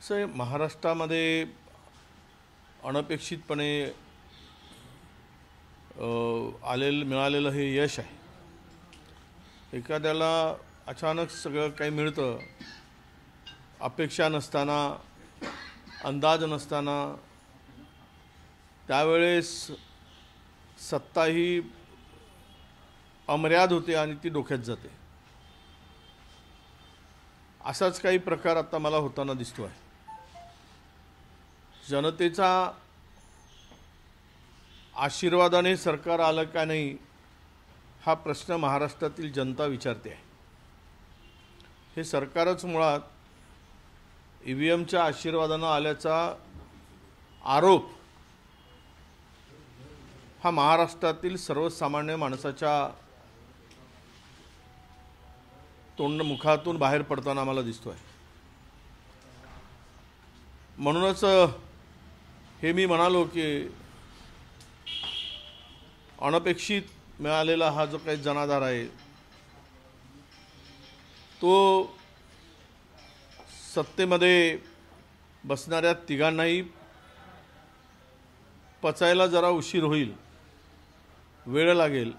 कसं आहे, महाराष्ट्रामध्ये अनपेक्षितपणे मिळालेलं हे यश आहे। एखाद्याला अचानक सगळं काही मिळतं, अपेक्षा नसताना, अंदाज नसताना, त्यावेळेस सत्ता ही अमर्याद होते आणि ती डोक्यात जाते। असाच काही प्रकार आता मला होताना दिसतो आहे। जनतेचा आशीर्वादाने सरकार आलं का नाही हा प्रश्न महाराष्ट्रातील जनता विचारते आहे। हे सरकारच मुळात ईव्हीएमच्या आशीर्वादाने आल्याचा आरोप हा महाराष्ट्रातील सर्वसामान्य माणसाच्या मुखातून बाहेर पडताना आम्हाला दिसतो आहे। म्हणूनच हे मी म्हणालो की अनपेक्षित मिळालेला हा जो काही जनाधार आहे तो सत्तेमध्ये बसणाऱ्या तिघांनाही पचायला जरा उशीर होईल, वेळ लागेल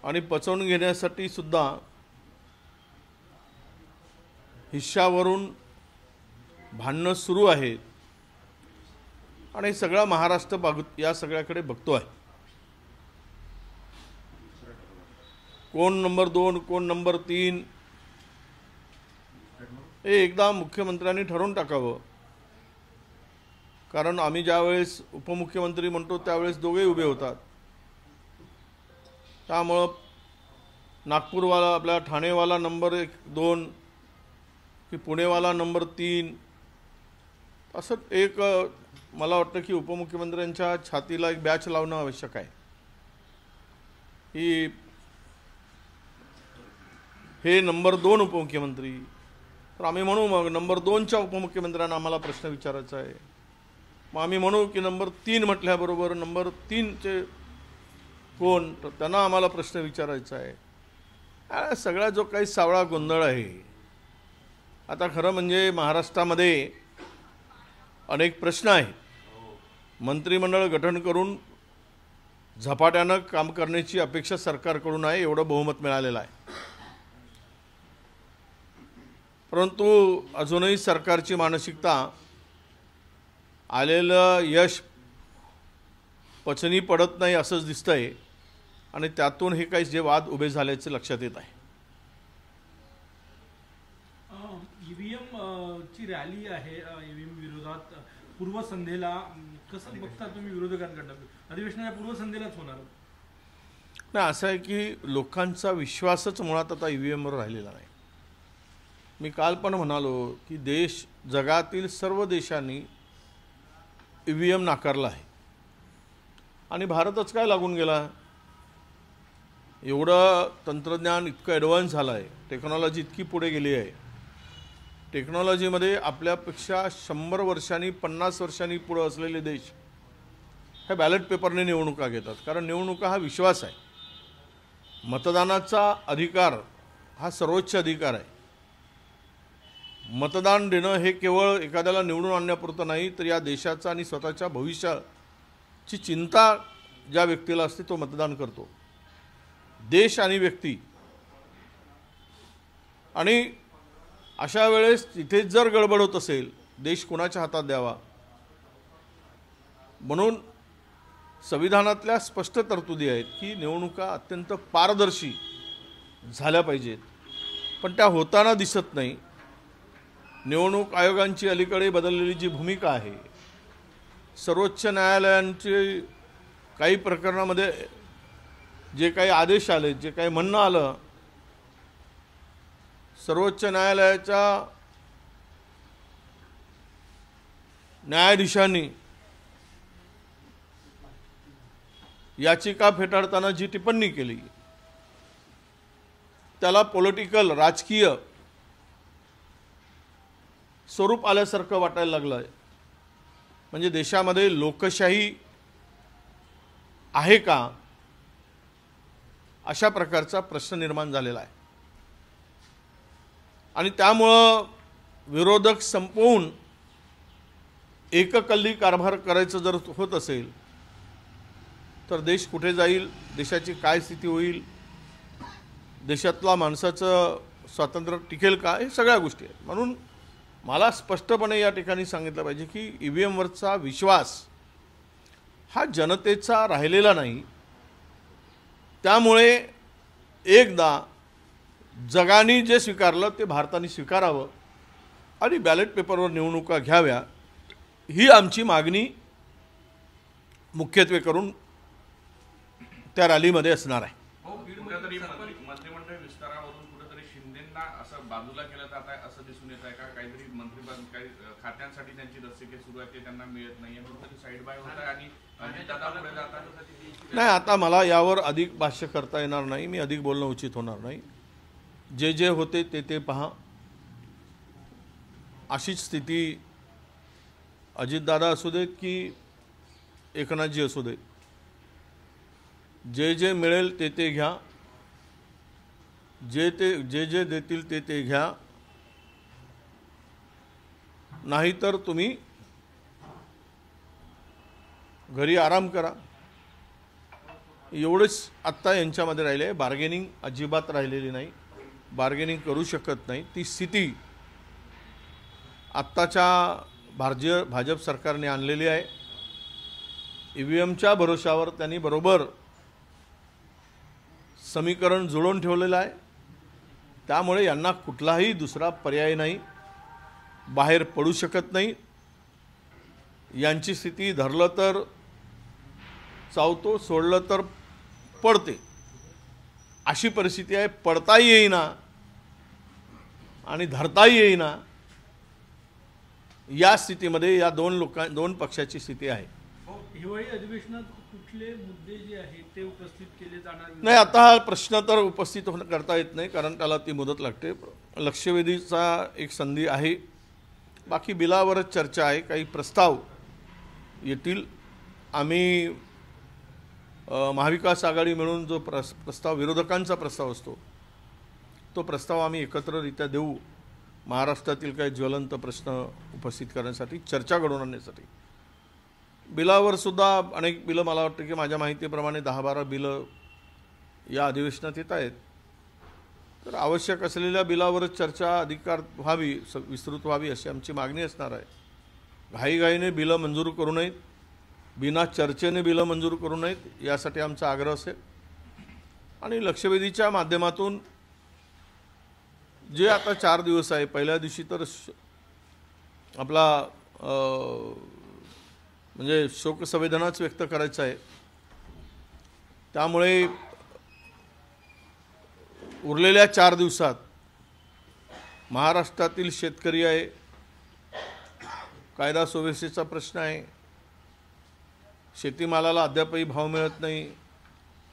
आणि पचवून घेण्यासाठी सुद्धा हिश्श्यावरून भांडणं सुरू आहेत आणि सगळा महाराष्ट्र या सगळ्याकडे बघतो आहे। कोण नंबर 2 कोण नंबर 3 हे एकदा मुख्यमंत्र्यांनी ठरवून टाकावं। कारण आम्ही ज्यावेळेस उपमुख्यमंत्री म्हणतो त्यावेळेस दोघे उभे होतात। त्यामुळं नागपूरवाला आपला ठाणेवाला नंबर 1-2 की पुणेवाला नंबर 3 असं एक मला वाटतं की उपमुख्यमंत्र्यांच्या छातीला एक बॅच लावणं आवश्यक आहे। हे नंबर 2 उपमुख्यमंत्री, तर आम्ही म्हणू मग नंबर 2च्या उपमुख्यमंत्र्यांना आम्हाला प्रश्न विचारायचा आहे। मग आम्ही म्हणू की नंबर 3 म्हटल्याबरोबर नंबर 3चे कोण, तर त्यांना आम्हाला प्रश्न विचारायचा आहे। सगळा जो काही सावळा गोंधळ आहे, आता खरं म्हणजे महाराष्ट्रामध्ये अनेक प्रश्न आहेत। मंत्रिमंडळ गठन करून झपाट्यानं काम करण्याची अपेक्षा सरकारकडून आहे, एवढं बहुमत मिळालेलं आहे। परंतु अजूनही सरकारची मानसिकता आलेलं यश पचनी पडत नाही असंच दिसतंय आणि त्यातून हे काही जे वाद उभे झाल्याचे लक्षात येत आहे। ईव्हीएम ची रॅली आहे, ईव्हीएम विरोधात पूर्वसंध्येला कसं बघता तुम्ही विरोधकांकडनं? अधिवेशनाच्या पूर्वसंध्येलाच होणार नाही, असं आहे की लोकांचा विश्वासच मुळात आता ईव्हीएमवर राहिलेला नाही। मी काल पण म्हणालो की जगातील सर्व देशांनी ईव्हीएम नाकारला आहे आणि भारतच काय लागून गेला। एवढं तंत्रज्ञान इतकं ॲडव्हान्स झालं आहे, टेक्नॉलॉजी इतकी पुढे गेली आहे। टेक्नॉलॉजीमध्ये आपल्यापेक्षा 100 वर्षांनी 50 वर्षांनी पुढे असलेले देश हे बॅलेट पेपरने निवडणुका घेतात, कारण निवडणुका हा विश्वास आहे। मतदानाचा अधिकार हा सर्वोच्च अधिकार आहे। मतदान देणं हे केवळ एखाद्याला निवडून आणण्यापुरतं नाही, तर या देशाचा आणि स्वतःच्या भविष्याची चिंता ज्या व्यक्तीला असते तो मतदान करतो। देश आणि व्यक्ती, आणि अशा वेळेस तिथे जर गडबड होत असेल, देश कोणाच्या हातात द्यावा? म्हणून संविधानातल्या स्पष्ट तरतुदी आहेत की निवडणुका अत्यंत पारदर्शी झाल्या पाहिजेत, पण त्या होताना दिसत नाही। निवडणूक आयोगांची अलीकडे बदललेली जी भूमिका आहे, सर्वोच्च न्यायालयांचे काही प्रकरणामध्ये जे काही आदेश आले, जे काही म्हणणं आलं, सर्वोच्च न्यायालयाच्या न्यायाधीशांनी याचिका फेटाळताना जी टिप्पणी केली त्याला पॉलिटिकल, राजकीय स्वरूप आल्यासारखं वाटायला लागलं आहे। म्हणजे देशामध्ये लोकशाही आहे का, अशा प्रकारचा प्रश्न निर्माण झालेला आहे। आणि त्यामुळं विरोधक संपवून एककल्ली कारभार करायचं जर होत असेल तर देश कुठे जाईल, देशाची काय स्थिती होईल, देशातला माणसाचं स्वातंत्र्य टिकेल का, हे सगळ्या गोष्टी आहेत. म्हणून मला स्पष्टपणे या ठिकाणी सांगितलं पाहिजे की EVM वरचा विश्वास हा जनतेचा राहिलेला नाही. त्यामुळे एकदा जगाने जे स्वीकारलं ते भारताने स्वीकारावं आणि बॅलेट पेपरवर निवडणुका घ्याव्या, ही आमची मागणी मुख्यत्वे करून त्या रॅलीमध्ये असणार आहे. कुठेतरी मंत्रिमंडळ विस्तारावरून कुठेतरी शिंदेंना असं बाजूला केलं जात आहे असं दिसून येत आहे का? काहीतरी मंत्रिपद काही खात्यांसाठी त्यांची रस्सिके सुरू आहे ते त्यांना मिळत नाहीये, कुठेतरी साईड बाय होत आहे आणि दादा पुढे जातात. नाही, आता मला यावर अधिक भाष्य करता येणार नाही, मी अधिक बोलणं उचित होणार नाही. जे जे होते ते पहा. अशीच स्थिती अजितदादा असू देत की एकनाथजी असू देत, जे जे मिळेल ते घ्या, जे जे देतील ते घ्या, नाहीतर तुम्ही घरी आराम करा. एवढंच आत्ता यांच्यामध्ये राहिले आहे. बार्गेनिंग अजिबात राहिलेली नाही, बार्गेनिंग करू शकत नाही. ती स्थिती आत्ताच्या भाजप सरकारने आणलेली आहे. EVMच्या भरोशावर त्यांनी बरोबर समीकरण जुळवून ठेवलेलं आहे. त्यामुळे यांना कुठलाही दुसरा पर्याय नाही, बाहेर पडू शकत नाही. यांची स्थिती धरलं तर चावतो, सोडलं तर पडते, अशी परिस्थिती आहे. पडताही येईना आणि धरताही येईना, या स्थितीमध्ये या दोन पक्षाची स्थिती आहे. हिवाळी अधिवेशनात कुठले मुद्दे जे आहेत ते उपस्थित केले जाणार नाही, आता हा प्रश्न तर उपस्थित करता येत नाही, कारण त्याला ती मुदत लागते. लक्षवेधीचा एक संधी आहे. बाकी बिलावरच चर्चा आहे. काही प्रस्ताव येतील. आम्ही महाविकास आघाडी मिळून जो प्रस्ताव, विरोधकांचा प्रस्ताव असतो, तो प्रस्ताव आम्ही एकत्ररित्या देऊ. महाराष्ट्रातील काही ज्वलंत प्रश्न उपस्थित करण्यासाठी, चर्चा घडवून आणण्यासाठी. बिलावर सुद्धा अनेक बिलं, मला वाटतं की माझ्या माहितीप्रमाणे 10-12 बिलं या अधिवेशनात येत आहेत. तर आवश्यक असलेल्या बिलावरच चर्चा अधिकार व्हावी, विस्तृत व्हावी, अशी आमची मागणी असणार आहे. घाईघाईने बिलं मंजूर करू नयेत, बिना चर्चेने बिलं मंजूर करू नयेत, यासाठी आमचा आग्रह असेल. आणि लक्षवेधीच्या माध्यमातून जे आता 4 दिवस आहे, पहिल्या दिवशी तर आपला म्हणजे शोकसंवेदनाच व्यक्त करायचं आहे. त्यामुळे उरलेल्या 4 दिवसात महाराष्ट्रातील शेतकरी आहे, कायदा सुव्यवस्थेचा प्रश्न आहे, शेतीमालाला अद्यापही भाव मिळत नाही,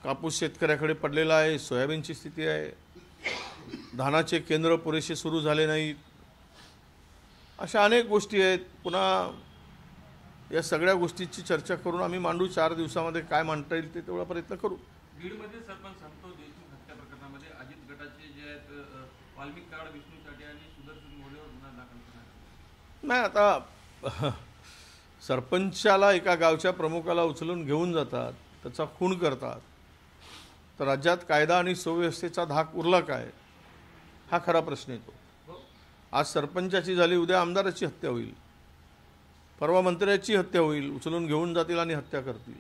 कापूस शेतकऱ्याकडे पडलेला आहे, सोयाबीनची स्थिती आहे, धानाचे केंद्र पुरेसे सुरू झाले नाहीत, अशा अनेक गोष्टी आहेत. पुन्हा या सगळ्या गोष्टीची चर्चा करून आम्ही मांडू. 4 दिवसामध्ये काय मांडता येईल ते तेवढा प्रयत्न करू. बीडमध्ये सरपंच संतोष देशमुख हत्या प्रकरणामध्ये अजित गटाचे जे आहेत वाल्मिक कराड, विष्णू चाटे आणि सुदर्शन मोरेवर गुन्हा दाखल करण्यात. नाही, आता सरपंचाला एका गावच्या प्रमुखाला उचलून घेऊन जातात, त्याचा खून करतात, तर राज्यात कायदा आणि सुव्यवस्थेचा धाक उरला काय, हा खरा प्रश्न येतो. आज सरपंचाची झाली, उद्या आमदाराची हत्या होईल, परवा मंत्र्याची हत्या होईल, उचलून घेऊन जातील आणि हत्या करतील.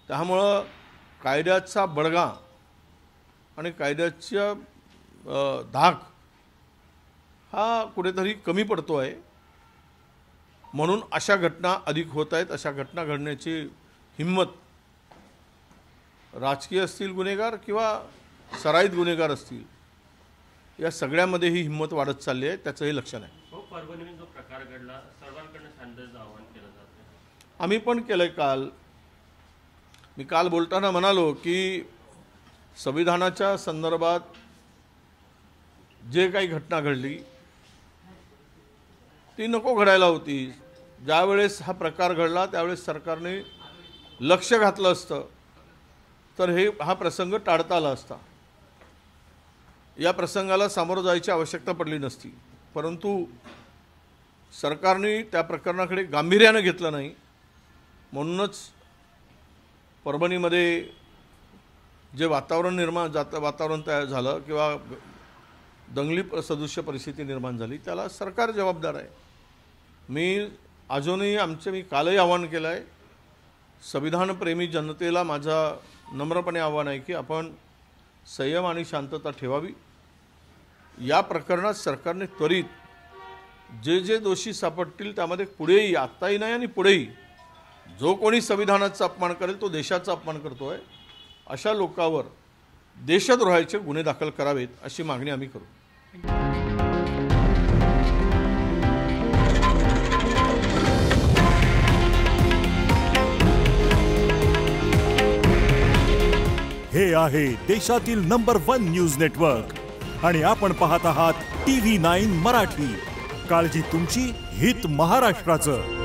त्यामुळं कायद्याचा बडगा आणि कायद्याच्या धाक हा कुठेतरी कमी पडतो आहे. म्हणून अशा घटना अधिक होत आहेत. अशा घटना घडण्याची हिंमत, राजकीय असतील गुन्हेगार किंवा सराईत गुन्हेगार असतील, या सगळ्यामध्ये ही हिंमत वाढत चालली आहे. त्याचं हे लक्षण आहे. परभणीत जो प्रकार घडला, सर्वांकडून शांततेचं आवाहन केलं जातं. आम्ही पण केलं आहे. मी काल बोलताना म्हणालो की संविधानाच्या संदर्भात जे काही घटना घडली ती नको घडायला होती. ज्यावेळेस हा प्रकार घडला त्यावेळेस सरकारने लक्ष घातलं असतं तर हा प्रसंग टाळता आला असता. या प्रसंगाला सामोरं जायची आवश्यकता पडली नसती. परंतु सरकारने त्या प्रकरणाकडे गांभीर्यानं घेतलं नाही. म्हणूनच परभणीमध्ये जे वातावरण तयार झालं किंवा दंगली सदृश्य परिस्थिती निर्माण झाली त्याला सरकार जबाबदार आहे. मी अजूनही मी कालही आवाहन केलं आहे, संविधानप्रेमी जनतेला माझा नम्रपणे आव्हान आहे की आपण संयम आणि शांतता ठेवावी. या प्रकरणात सरकारने त्वरित जे दोषी सापडतील त्यामध्ये पुढेही, आत्ताही नाही आणि पुढेही जो कोणी संविधानाचा अपमान करेल तो देशाचा अपमान करतोय अशा लोकांवर देशद्रोहाचे गुन्हे दाखल करावेत अशी मागणी आम्ही करू. हे आहे देशातील नंबर 1 न्यूज नेटवर्क आणि आपण पाहत आहात TV9 मराठी. काळजी तुमची, हित महाराष्ट्राचं.